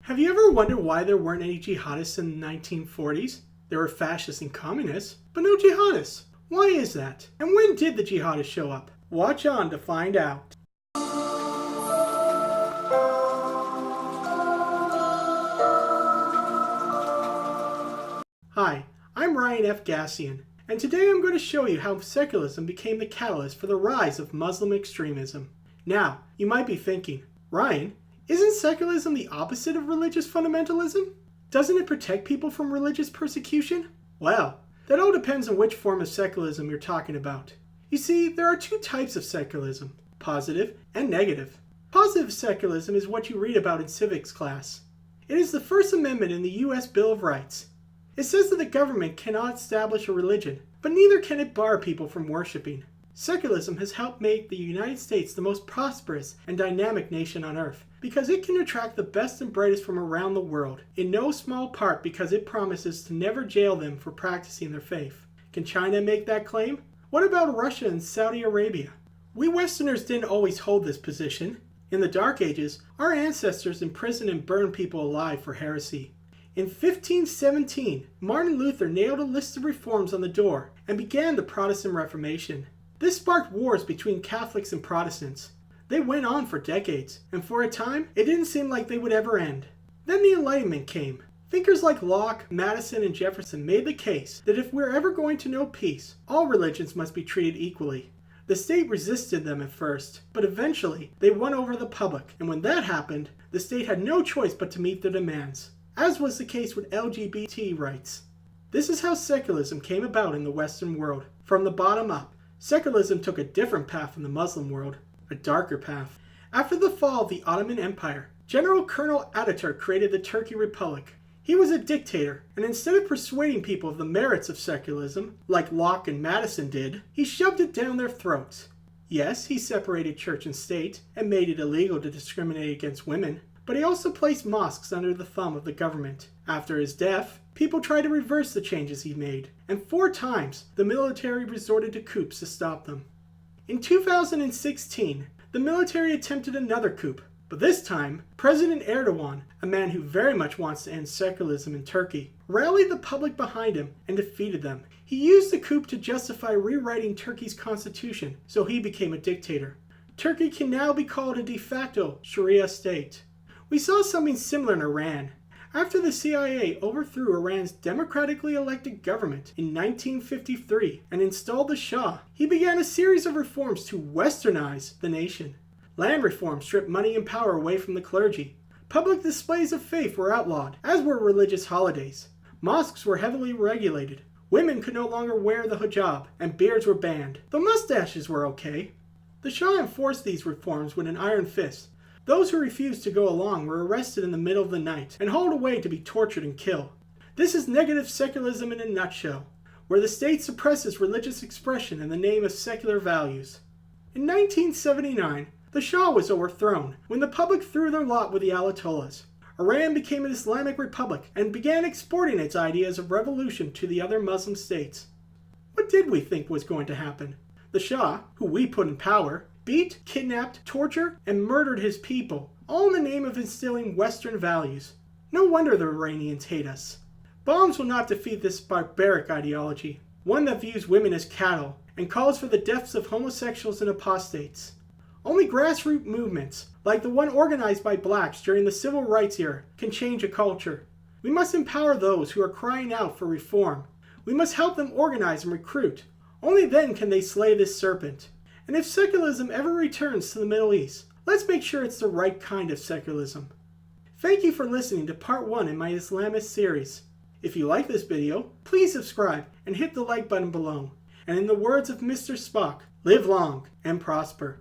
Have you ever wondered why there weren't any jihadists in the 1940s? There were fascists and communists, but no jihadists. Why is that? And when did the jihadists show up? Watch on to find out. Hi, I'm Ryan F. Gassian, and today I'm going to show you how secularism became the catalyst for the rise of Muslim extremism. Now, you might be thinking, Ryan, isn't secularism the opposite of religious fundamentalism? Doesn't it protect people from religious persecution? Well, that all depends on which form of secularism you're talking about. You see, there are two types of secularism, positive and negative. Positive secularism is what you read about in civics class. It is the First Amendment in the U.S. Bill of Rights. It says that the government cannot establish a religion, but neither can it bar people from worshiping. Secularism has helped make the United States the most prosperous and dynamic nation on earth, because it can attract the best and brightest from around the world, in no small part because it promises to never jail them for practicing their faith. Can China make that claim? What about Russia and Saudi Arabia? We Westerners didn't always hold this position. In the Dark Ages, our ancestors imprisoned and burned people alive for heresy. In 1517, Martin Luther nailed a list of reforms on the door and began the Protestant Reformation. This sparked wars between Catholics and Protestants. They went on for decades, and for a time, it didn't seem like they would ever end. Then the Enlightenment came. Thinkers like Locke, Madison, and Jefferson made the case that if we're ever going to know peace, all religions must be treated equally. The state resisted them at first, but eventually they won over the public, and when that happened, the state had no choice but to meet their demands, as was the case with LGBT rights. This is how secularism came about in the Western world. From the bottom up, secularism took a different path in the Muslim world, a darker path. After the fall of the Ottoman Empire, General Colonel Ataturk created the Turkey Republic. He was a dictator, and instead of persuading people of the merits of secularism, like Locke and Madison did, he shoved it down their throats. Yes, he separated church and state, and made it illegal to discriminate against women, but he also placed mosques under the thumb of the government. After his death, people tried to reverse the changes he made, and 4 times the military resorted to coups to stop them. In 2016, the military attempted another coup, but this time, President Erdogan, a man who very much wants to end secularism in Turkey, rallied the public behind him and defeated them. He used the coup to justify rewriting Turkey's constitution, so he became a dictator. Turkey can now be called a de facto Sharia state. We saw something similar in Iran. After the CIA overthrew Iran's democratically elected government in 1953 and installed the Shah, he began a series of reforms to westernize the nation. Land reform stripped money and power away from the clergy. Public displays of faith were outlawed, as were religious holidays. Mosques were heavily regulated. Women could no longer wear the hijab, and beards were banned. The mustaches were okay. The Shah enforced these reforms with an iron fist. Those who refused to go along were arrested in the middle of the night and hauled away to be tortured and killed. This is negative secularism in a nutshell, where the state suppresses religious expression in the name of secular values. In 1979, the Shah was overthrown when the public threw their lot with the Ayatollahs. Iran became an Islamic republic and began exporting its ideas of revolution to the other Muslim states. What did we think was going to happen? The Shah, who we put in power, beat, kidnapped, tortured, and murdered his people, all in the name of instilling Western values. No wonder the Iranians hate us. Bombs will not defeat this barbaric ideology, one that views women as cattle and calls for the deaths of homosexuals and apostates. Only grassroots movements, like the one organized by blacks during the civil rights era, can change a culture. We must empower those who are crying out for reform. We must help them organize and recruit. Only then can they slay this serpent. And if secularism ever returns to the Middle East, let's make sure it's the right kind of secularism. Thank you for listening to part 1 in my Islamist series. If you like this video, please subscribe and hit the like button below. And in the words of Mr. Spock, live long and prosper.